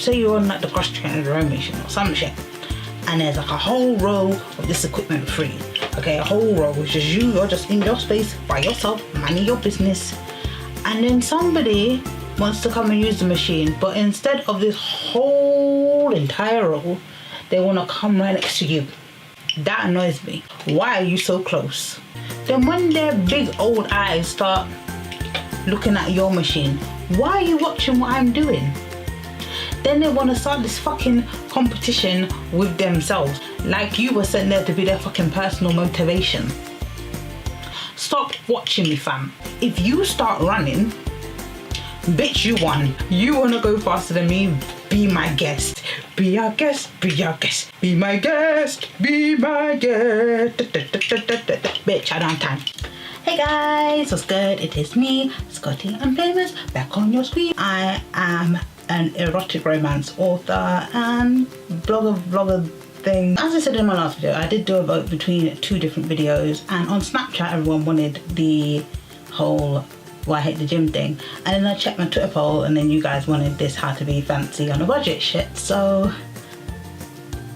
Say you're on like the cross-trainer rowing machine or some shit, and there's like a whole row of this equipment free. Okay, a whole row, which is you're just in your space by yourself, minding your business. And then somebody wants to come and use the machine, but instead of this whole entire row, they want to come right next to you. That annoys me. Why are you so close? Then when their big old eyes start looking at your machine, why are you watching what I'm doing? Then they want to start this fucking competition with themselves, like you were sent there to be their fucking personal motivation. Stop watching me, fam. If you start running, bitch, you won. You want to go faster than me? Be my guest. Be our guest, be our guest. Be my guest, be my guest. Bitch, I don't have time. Hey guys, what's good? It is me, Scotty Unfamous, back on your screen. I am an erotic romance author and vlogger thing. As I said in my last video, I did do a vote between two different videos, and on Snapchat everyone wanted the whole why I hate the gym thing, and then I checked my Twitter poll, and then you guys wanted this how to be fancy on a budget shit, so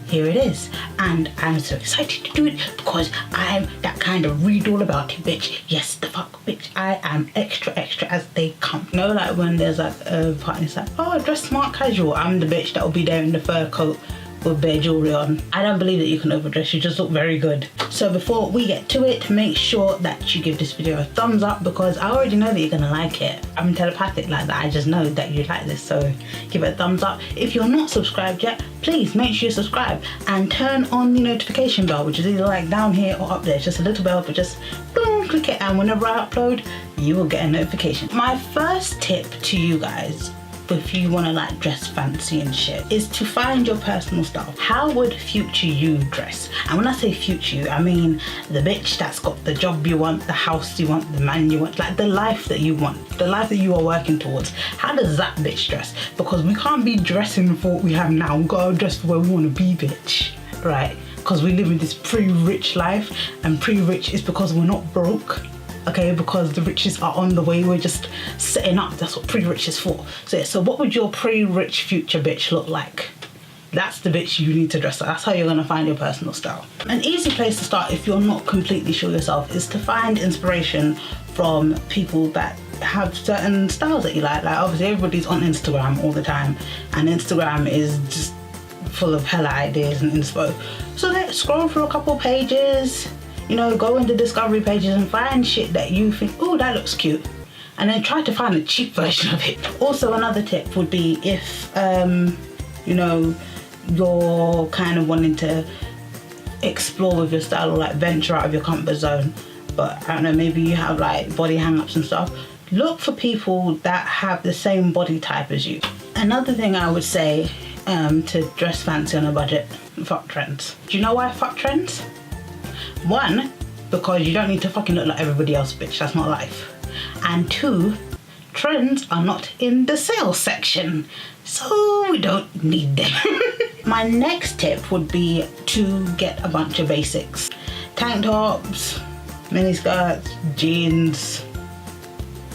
here it is. And I'm so excited to do it because I'm that kind of read all about it bitch. Yes, the fuck bitch, I am extra as they come. You know, like when there's like a party, it's like, oh, dress smart casual. I'm the bitch that will be there in the fur coat with bare jewelry on. I don't believe that you can overdress, you just look very good. So before we get to it, make sure that you give this video a thumbs up, because I already know that you're gonna like it. I'm telepathic like that, I just know that you like this, so give it a thumbs up. If you're not subscribed yet, please make sure you subscribe and turn on the notification bell, which is either like down here or up there. It's just a little bell, but just boom, click it, and whenever I upload, you will get a notification. My first tip to you guys, if you want to like dress fancy and shit, is to find your personal style. How would future you dress? And when I say future you, I mean the bitch that's got the job you want, the house you want, the man you want, like the life that you want, the life that you are working towards. How does that bitch dress? Because we can't be dressing for what we have now. We gotta dress for where we want to be, bitch, right? Because we live in this pre-rich life, and pre-rich is because we're not broke. Okay, because the riches are on the way, we're just setting up. That's what pre-rich is for. So yeah, so what would your pre-rich future bitch look like? That's the bitch you need to dress like. That's how you're gonna find your personal style. An easy place to start if you're not completely sure yourself is to find inspiration from people that have certain styles that you like. Like obviously everybody's on Instagram all the time, and Instagram is just full of hella ideas and inspo. So let's scroll through a couple pages, you know, go into discovery pages and find shit that you think, oh, that looks cute, and then try to find a cheap version of it. Also, another tip would be if, you know, you're kind of wanting to explore with your style or like venture out of your comfort zone, but I don't know, maybe you have like body hang-ups and stuff, look for people that have the same body type as you. Another thing I would say to dress fancy on a budget, fuck trends. Do you know why fuck trends? One, because you don't need to fucking look like everybody else, bitch. That's not life. And two, trends are not in the sales section, so we don't need them. My next tip would be to get a bunch of basics. Tank tops, mini skirts, jeans.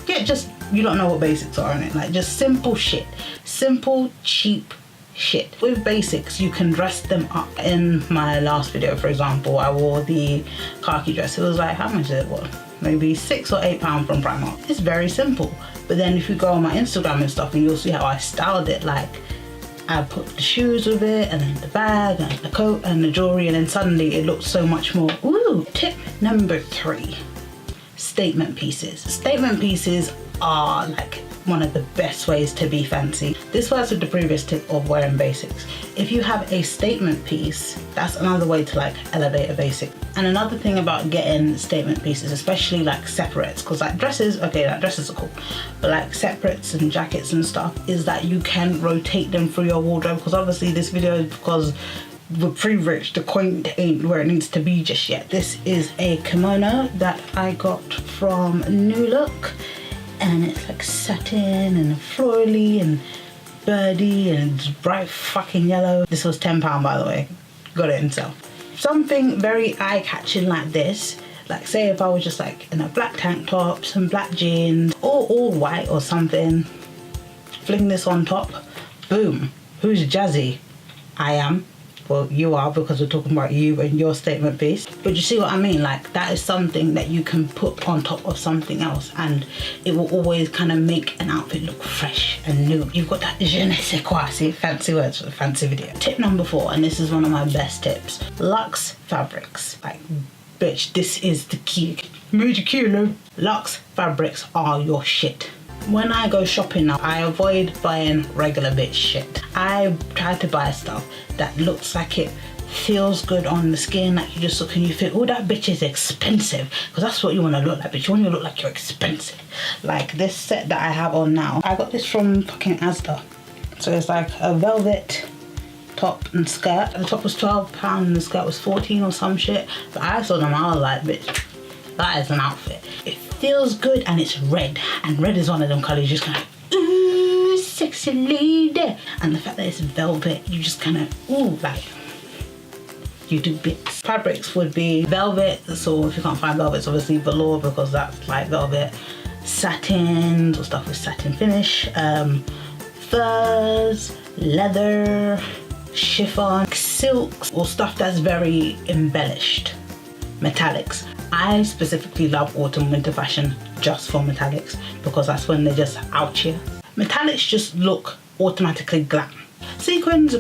Yeah, just, you don't know what basics are in it. Like just simple shit. Simple, cheap shit. With basics, you can dress them up. In my last video, for example, I wore the khaki dress. It was like, how much is it? What, maybe £6 or £8 from Primark. It's very simple. But then if you go on my Instagram and stuff, and you'll see how I styled it. Like I put the shoes with it, and then the bag, and the coat, and the jewelry, and then suddenly it looked so much more. Ooh. Tip number 3, statement pieces. Statement pieces are like one of the best ways to be fancy. This works with the previous tip of wearing basics. If you have a statement piece, that's another way to like elevate a basic. And another thing about getting statement pieces, especially like separates, because like dresses, okay, like dresses are cool, but like separates and jackets and stuff, is that you can rotate them through your wardrobe. Because obviously this video is because we're pre-rich, the coin ain't where it needs to be just yet. This is a kimono that I got from New Look, and it's like satin and florally and birdie and it's bright fucking yellow. This was £10, by the way. Got it in sale. Something very eye-catching like this, like say if I was just like in a black tank top, some black jeans, or all white or something, fling this on top, boom, who's jazzy? I am. Well, you are, because we're talking about you and your statement piece. But you see what I mean? Like, that is something that you can put on top of something else, and it will always kind of make an outfit look fresh and new. You've got that je ne sais quoi. See, fancy words for a fancy video. Tip number 4, and this is one of my best tips. Luxe fabrics. Like, bitch, this is the key. Major kilo. Luxe fabrics are your shit. When I go shopping now, I avoid buying regular bitch shit. I try to buy stuff that looks like it feels good on the skin, like you just look and you think, oh, that bitch is expensive, because that's what you want to look like, bitch. You want to look like you're expensive. Like this set that I have on now, I got this from fucking Asda. So it's like a velvet top and skirt. The top was £12 and the skirt was 14 or some shit. But I saw them, I was like, bitch, that is an outfit. It feels good, and it's red, and red is one of them colours you just kind of, ooh, sexy lady. And the fact that it's velvet, you just kind of, ooh, like, you do bits. Fabrics would be velvet, so if you can't find velvet, it's obviously velour, because that's like velvet. Satins, or stuff with satin finish, furs, leather, chiffon, silks, or stuff that's very embellished. Metallics. I specifically love autumn winter fashion just for metallics, because that's when they're just out here. Metallics just look automatically glam. Sequins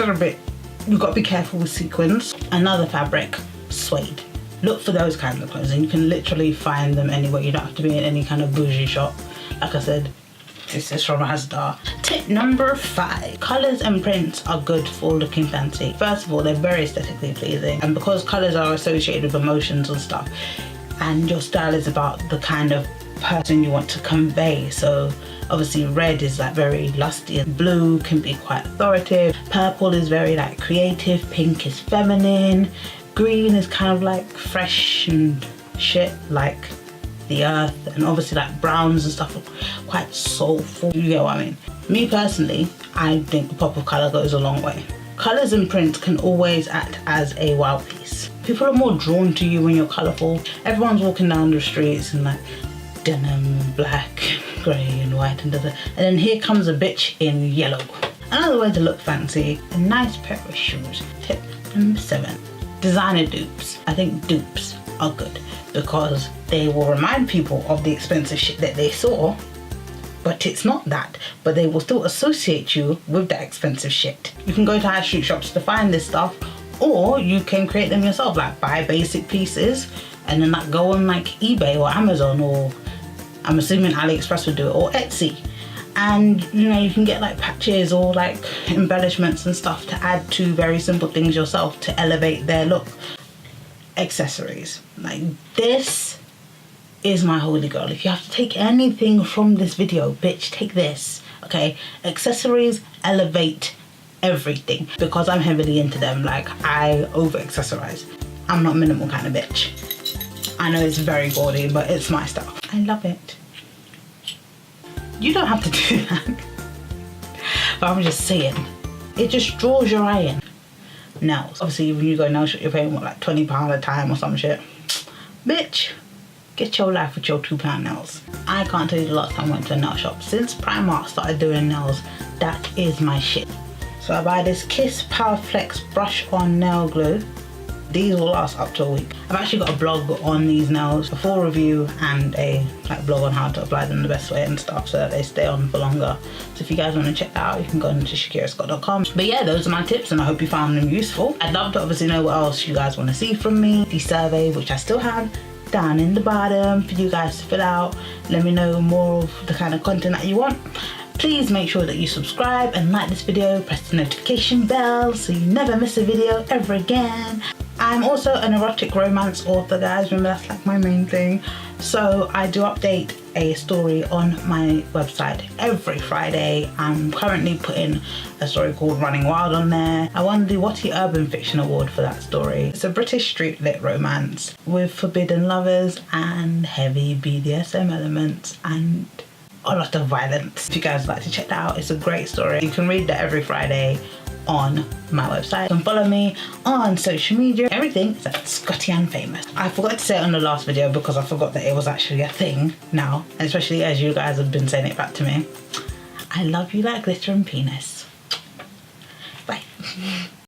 are a bit, you've got to be careful with sequins. Another fabric, suede. Look for those kinds of clothes, and you can literally find them anywhere. You don't have to be in any kind of bougie shop. Like I said, this is from Asda. Tip number 5. Colours and prints are good for looking fancy. First of all, they're very aesthetically pleasing, and because colours are associated with emotions and stuff, and your style is about the kind of person you want to convey. So obviously red is like very lusty, and blue can be quite authoritative. Purple is very like creative. Pink is feminine. Green is kind of like fresh and shit, like the earth. And obviously like browns and stuff are quite soulful. You get what I mean? Me personally, I think the pop of colour goes a long way. Colours and prints can always act as a wow piece. People are more drawn to you when you're colourful. Everyone's walking down the streets in like denim, black, grey and white, and then here comes a bitch in yellow. Another way to look fancy, a nice pair of shoes. Tip number 7. Designer dupes. I think dupes are good because they will remind people of the expensive shit that they saw, but it's not that, but they will still associate you with that expensive shit. You can go to high street shops to find this stuff, or you can create them yourself, like buy basic pieces and then like go on like eBay or Amazon, or I'm assuming AliExpress would do it, or Etsy. And you know, you can get like patches or like embellishments and stuff to add to very simple things yourself to elevate their look. Accessories. Like, this is my holy grail. If you have to take anything from this video, bitch, take this, okay? Accessories elevate everything, because I'm heavily into them. Like, I over accessorize. I'm not minimal kind of bitch. I know it's very gaudy, but it's my style. I love it. You don't have to do that, but I'm just saying, it just draws your eye in. Nails. Obviously, when you go nail shop, you're paying what, like £20 a time or some shit. Bitch, get your life with your £2 nails. I can't tell you the last time I went to a nail shop. Since Primark started doing nails, that is my shit. So I buy this Kiss Power Flex brush on nail glue. These will last up to a week. I've actually got a blog on these nails, a full review and a like blog on how to apply them the best way and stuff so that they stay on for longer. So if you guys want to check that out, you can go into shakirascott.com. But yeah, those are my tips and I hope you found them useful. I'd love to obviously know what else you guys want to see from me. The survey, which I still have down in the bottom for you guys to fill out. Let me know more of the kind of content that you want. Please make sure that you subscribe and like this video, press the notification bell so you never miss a video ever again. I'm also an erotic romance author, guys. Remember, that's like my main thing. So I do update a story on my website every Friday. I'm currently putting a story called Running Wild on there. I won the Watty Urban Fiction Award for that story. It's a British street lit romance with forbidden lovers and heavy BDSM elements and a lot of violence. If you guys would like to check that out, it's a great story. You can read that every Friday on my website, and follow me on social media. Everything is at Scotty Unfamous. I forgot to say it on the last video because I forgot that it was actually a thing now, and especially as you guys have been saying it back to me. I love you like glitter and penis.